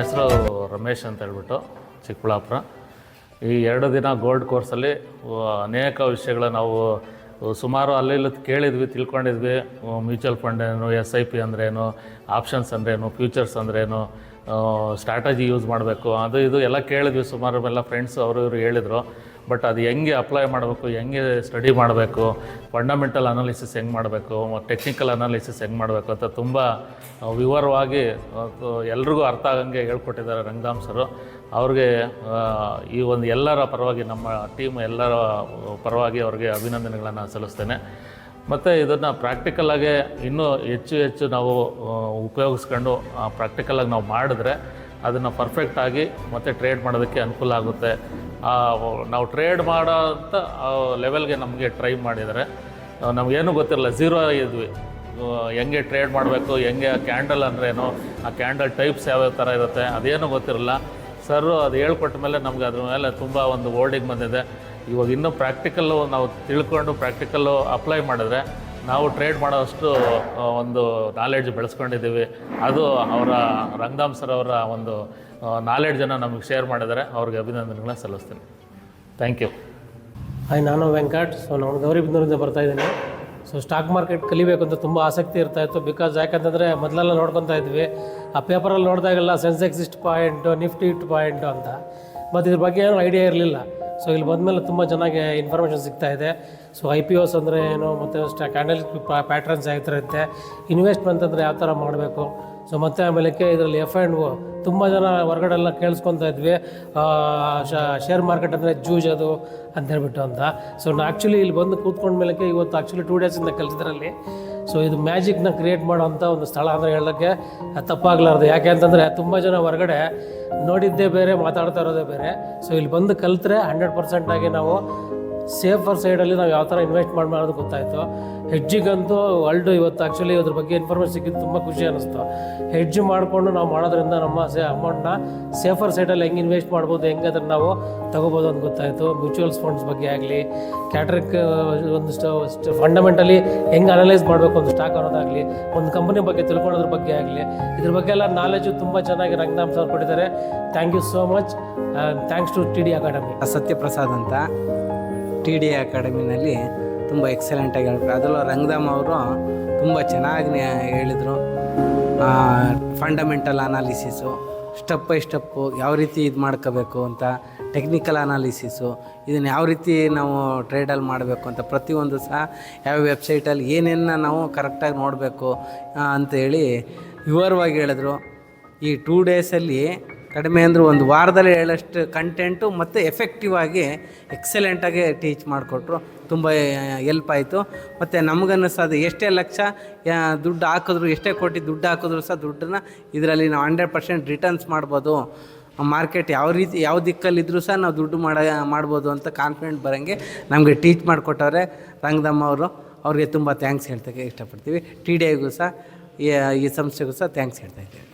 ಹೆಸರು ರಮೇಶ್ ಅಂತ ಹೇಳ್ಬಿಟ್ಟು ಚಿಕ್ಕಬಳ್ಳಾಪುರ. ಈ 2 ದಿನ ಗೋಲ್ಡ್ ಕೋರ್ಸಲ್ಲಿ ಅನೇಕ ವಿಷಯಗಳ ನಾವು ಸುಮಾರು ಅಲ್ಲಿ ಕೇಳಿದ್ವಿ, ತಿಳ್ಕೊಂಡಿದ್ವಿ. ಮ್ಯೂಚುವಲ್ ಫಂಡ್ ಏನು, SIP ಅಂದ್ರೇನು, ಆಪ್ಷನ್ಸ್ ಅಂದ್ರೇನು, ಫ್ಯೂಚರ್ಸ್ ಅಂದ್ರೇನು, ಸ್ಟ್ರಾಟಜಿ ಯೂಸ್ ಮಾಡಬೇಕು, ಅದು ಇದು ಎಲ್ಲ ಕೇಳಿದ್ವಿ. ಸುಮಾರು ಎಲ್ಲ ಫ್ರೆಂಡ್ಸ್ ಅವರು ಇವರು ಹೇಳಿದರು. ಬಟ್ ಅದು ಹೆಂಗೆ ಅಪ್ಲೈ ಮಾಡಬೇಕು, ಹೆಂಗೆ ಸ್ಟಡಿ ಮಾಡಬೇಕು, ಫಂಡಮೆಂಟಲ್ ಅನಾಲಿಸಿಸ್ ಹೆಂಗೆ ಮಾಡಬೇಕು, ಟೆಕ್ನಿಕಲ್ ಅನಾಲಿಸಿಸ್ ಹೆಂಗೆ ಮಾಡಬೇಕು ಅಂತ ತುಂಬ ವಿವರವಾಗಿ ಎಲ್ರಿಗೂ ಅರ್ಥ ಆಗಂಗೆ ಹೇಳ್ಕೊಟ್ಟಿದ್ದಾರೆ ರಂಗಧಾಮ್ ಸರು. ಅವ್ರಿಗೆ ಈ ಒಂದು ಎಲ್ಲರ ಪರವಾಗಿ, ನಮ್ಮ ಟೀಮ್ ಎಲ್ಲರ ಪರವಾಗಿ ಅವ್ರಿಗೆ ಅಭಿನಂದನೆಗಳನ್ನು ಸಲ್ಲಿಸ್ತೇನೆ. ಮತ್ತು ಇದನ್ನು ಪ್ರಾಕ್ಟಿಕಲಾಗೆ ಇನ್ನೂ ಹೆಚ್ಚು ನಾವು ಉಪಯೋಗಿಸ್ಕೊಂಡು ಪ್ರಾಕ್ಟಿಕಲಾಗಿ ನಾವು ಮಾಡಿದ್ರೆ ಅದನ್ನು ಪರ್ಫೆಕ್ಟಾಗಿ ಮತ್ತು ಟ್ರೇಡ್ ಮಾಡೋದಕ್ಕೆ ಅನುಕೂಲ ಆಗುತ್ತೆ. ನಾವು ಟ್ರೇಡ್ ಮಾಡೋ ಅಂಥ ಲೆವೆಲ್ಗೆ ನಮಗೆ ಟ್ರೈ ಮಾಡಿದ್ದಾರೆ. ನಮಗೇನು ಗೊತ್ತಿರಲ್ಲ, ಝೀರೋ ಇದ್ವಿ. ಹೆಂಗೆ ಟ್ರೇಡ್ ಮಾಡಬೇಕು, ಹೆಂಗೆ ಕ್ಯಾಂಡಲ್ ಅಂದ್ರೇನು, ಆ ಕ್ಯಾಂಡಲ್ ಟೈಪ್ಸ್ ಯಾವ್ಯಾವ ಥರ ಇರುತ್ತೆ ಅದೇನೂ ಗೊತ್ತಿರಲ್ಲ. ಸರು ಅದು ಹೇಳ್ಕೊಟ್ಟ ಮೇಲೆ ನಮಗೆ ಅದ್ರ ಮೇಲೆ ತುಂಬ ಒಂದು ಓಲ್ಡಿಂಗ್ ಬಂದಿದೆ. ಇವಾಗ ಇನ್ನೂ ಪ್ರಾಕ್ಟಿಕಲ್ಲು ನಾವು ತಿಳ್ಕೊಂಡು ಪ್ರಾಕ್ಟಿಕಲ್ಲು ಅಪ್ಲೈ ಮಾಡಿದ್ರೆ ನಾವು ಟ್ರೇಡ್ ಮಾಡೋಷ್ಟು ಒಂದು ನಾಲೆಡ್ಜ್ ಬೆಳೆಸ್ಕೊಂಡಿದ್ದೀವಿ. ಅದು ಅವರ ರಂಗಧಾಮ್ ಸರ್ ಅವರ ಒಂದು ನಾಲೆಡ್ಜನ್ನು ನಮಗೆ ಶೇರ್ ಮಾಡಿದ್ದಾರೆ. ಅವ್ರಿಗೆ ಅಭಿನಂದನೆಗಳನ್ನ ಸಲ್ಲಿಸ್ತೀನಿ. Thank you. ಹಾಯ್, ನಾನು ವೆಂಕಟ್. ನಾನು ಗೌರಿಬಿದನೂರಿಂದ ಬರ್ತಾಯಿದ್ದೀನಿ. ಸ್ಟಾಕ್ ಮಾರ್ಕೆಟ್ ಕಲಿಬೇಕು ಅಂತ ತುಂಬ ಆಸಕ್ತಿ ಇರ್ತಾಯಿತ್ತು. ಯಾಕಂತಂದರೆ ಮೊದಲೆಲ್ಲ ನೋಡ್ಕೊತಾ ಇದ್ವಿ, ಆ ಪೇಪರಲ್ಲಿ ನೋಡಿದಾಗೆಲ್ಲ ಸೆನ್ಸೆಕ್ಸ್ ಇಷ್ಟು ಪಾಯಿಂಟು, ನಿಫ್ಟಿ ಇಷ್ಟು ಪಾಯಿಂಟು ಅಂತ. ಮತ್ತು ಇದ್ರ ಬಗ್ಗೆ ಏನೂ ಐಡಿಯಾ ಇರಲಿಲ್ಲ. ಇಲ್ಲಿ ಬಂದಮೇಲೆ ತುಂಬ ಚೆನ್ನಾಗಿ ಇನ್ಫಾರ್ಮೇಷನ್ ಸಿಗ್ತಾಯಿದೆ. IPOs ಅಂದರೆ ಏನು, ಮತ್ತು ಕ್ಯಾಂಡಲ್ ಪ್ಯಾಟ್ರನ್ಸ್ ಯಾವ ಥರ ಇರುತ್ತೆ, ಇನ್ವೆಸ್ಟ್ಮೆಂಟ್ ಅಂದರೆ ಯಾವ ಥರ ಮಾಡಬೇಕು. ಮತ್ತು ಆಮೇಲಕ್ಕೆ ಇದರಲ್ಲಿ F&O ತುಂಬ ಜನ ಹೊರಗಡೆ ಎಲ್ಲ ಕೇಳಿಸ್ಕೊತಾ ಇದ್ವಿ, ಶೇರ್ ಮಾರ್ಕೆಟ್ ಅಂದರೆ ಜೂಜದು ಅಂತ ಹೇಳ್ಬಿಟ್ಟು ಅಂತ. ನಾನು ಆ್ಯಕ್ಚುಲಿ ಇಲ್ಲಿ ಬಂದು ಕೂತ್ಕೊಂಡ ಮೇಲೆ ಇವತ್ತು 2 ಡೇಸಿಂದ ಕಲಿತಿದ್ರಲ್ಲಿ. ಇದು ಮ್ಯಾಜಿಕ್ನ ಕ್ರಿಯೇಟ್ ಮಾಡೋವಂಥ ಒಂದು ಸ್ಥಳ ಅಂದರೆ ಹೇಳೋಕ್ಕೆ ತಪ್ಪಾಗಲಾರ್ದು. ಯಾಕೆ ಅಂತಂದರೆ ತುಂಬ ಜನ ಹೊರಗಡೆ ನೋಡಿದ್ದೇ ಬೇರೆ, ಮಾತಾಡ್ತಾ ಇರೋದೇ ಬೇರೆ. ಇಲ್ಲಿ ಬಂದು ಕಲಿತ್ರೆ 100% ಆಗಿ ನಾವು ಸೇಫರ್ ಸೈಡಲ್ಲಿ ನಾವು ಯಾವ ಥರ ಇನ್ವೆಸ್ಟ್ ಮಾಡೋದು ಗೊತ್ತಾಯಿತು. ಹೆಡ್ಜಿಗಂತೂ ಇವತ್ತು ಆ್ಯಕ್ಚುಲಿ ಅದ್ರ ಬಗ್ಗೆ ಇನ್ಫಾರ್ಮೇಷನ್ ಸಿಕ್ಕಿದ್ದು ತುಂಬ ಖುಷಿ ಅನ್ನಿಸ್ತು. ಹೆಡ್ಜ್ ಮಾಡಿಕೊಂಡು ನಾವು ಮಾಡೋದ್ರಿಂದ ನಮ್ಮ ಅಮೌಂಟ್ನ ಸೇಫರ್ ಸೈಡಲ್ಲಿ ಹೆಂಗೆ ಇನ್ವೆಸ್ಟ್ ಮಾಡ್ಬೋದು, ಹೆಂಗೆ ಅದನ್ನು ನಾವು ತೊಗೋಬೋದು ಅಂತ ಗೊತ್ತಾಯಿತು. ಮ್ಯೂಚುವಲ್ಸ್ ಫಂಡ್ಸ್ ಬಗ್ಗೆ ಆಗಲಿ, ಕ್ಯಾಟ್ರಿಕ್ ಒಂದು ಫಂಡಮೆಂಟಲಿ ಹೆಂಗೆ ಅನಲೈಸ್ ಮಾಡಬೇಕು ಒಂದು ಸ್ಟಾಕ್ ಅನ್ನೋದಾಗಲಿ, ಒಂದು ಕಂಪನಿ ಬಗ್ಗೆ ತಿಳ್ಕೊಳ್ಳೋದ್ರ ಬಗ್ಗೆ ಆಗಲಿ, ಇದ್ರ ಬಗ್ಗೆ ಎಲ್ಲ ನಾಲೆಜು ತುಂಬ ಚೆನ್ನಾಗಿ ರಂಗಧಾಮ್ ಸರ್ ಕೊಟ್ಟಿದ್ದಾರೆ. Thank you so much. Thanks to TD academy. Satyaprasad ಅಂತ TD ಅಕಾಡೆಮಿನಲ್ಲಿ ತುಂಬ ಎಕ್ಸಲೆಂಟಾಗಿ ಹೇಳ್ತಾರೆ. ಅದರಲ್ಲೂ ರಂಗಧಾಮ್ ಅವರು ತುಂಬ ಚೆನ್ನಾಗಿ ಹೇಳಿದರು. Fundamental analysis, step by step ಯಾವ ರೀತಿ ಇದು ಮಾಡ್ಕೋಬೇಕು ಅಂತ, ಟೆಕ್ನಿಕಲ್ ಅನಾಲಿಸಿಸು, ಇದನ್ನು ಯಾವ ರೀತಿ ನಾವು ಟ್ರೇಡಲ್ಲಿ ಮಾಡಬೇಕು ಅಂತ ಪ್ರತಿಯೊಂದು ಸಹ ಯಾವ ವೆಬ್ಸೈಟಲ್ಲಿ ಏನೇನು ನಾವು ಕರೆಕ್ಟಾಗಿ ನೋಡಬೇಕು ಅಂತೇಳಿ ವಿವರವಾಗಿ ಹೇಳಿದ್ರು. ಈ 2 ಡೇಸಲ್ಲಿ ಕಡಿಮೆ ಅಂದರೆ ಒಂದು ವಾರದಲ್ಲಿ ಹೇಳೋಷ್ಟು ಕಂಟೆಂಟು ಮತ್ತು ಎಫೆಕ್ಟಿವ್ ಆಗಿ ಎಕ್ಸಲೆಂಟಾಗಿ ಟೀಚ್ ಮಾಡಿಕೊಟ್ರು. ತುಂಬ ಎಲ್ಪ್ ಆಯಿತು. ಮತ್ತು ನಮಗನ್ನಿಸೋದು ಎಷ್ಟೇ ಲಕ್ಷ ದುಡ್ಡು ಹಾಕಿದ್ರು, ಎಷ್ಟೇ ಕೋಟಿ ದುಡ್ಡು ಹಾಕಿದ್ರು ಸಹ ದುಡ್ಡನ್ನು ಇದರಲ್ಲಿ ನಾವು 100% ರಿಟರ್ನ್ಸ್ ಮಾಡ್ಬೋದು. ಮಾರ್ಕೆಟ್ ಯಾವ ರೀತಿ ಯಾವ ದಿಕ್ಕಲ್ಲಿದ್ದರೂ ಸಹ ನಾವು ದುಡ್ಡು ಮಾಡ್ಬೋದು ಅಂತ ಕಾನ್ಫಿಡೆಂಟ್ ಬರೋಂಗೆ ನಮಗೆ ಟೀಚ್ ಮಾಡಿಕೊಟ್ಟವ್ರೆ ರಂಗಧಾಮ್ ಅವರು. ಅವ್ರಿಗೆ ತುಂಬ ಥ್ಯಾಂಕ್ಸ್ ಹೇಳ್ತಕ್ಕೆ ಇಷ್ಟಪಡ್ತೀವಿ. TDIಗೂ ಸಹ ಈ ಸಂಸ್ಥೆಗೂ ಸಹ ಥ್ಯಾಂಕ್ಸ್ ಹೇಳ್ತಾ ಇದ್ದೀವಿ.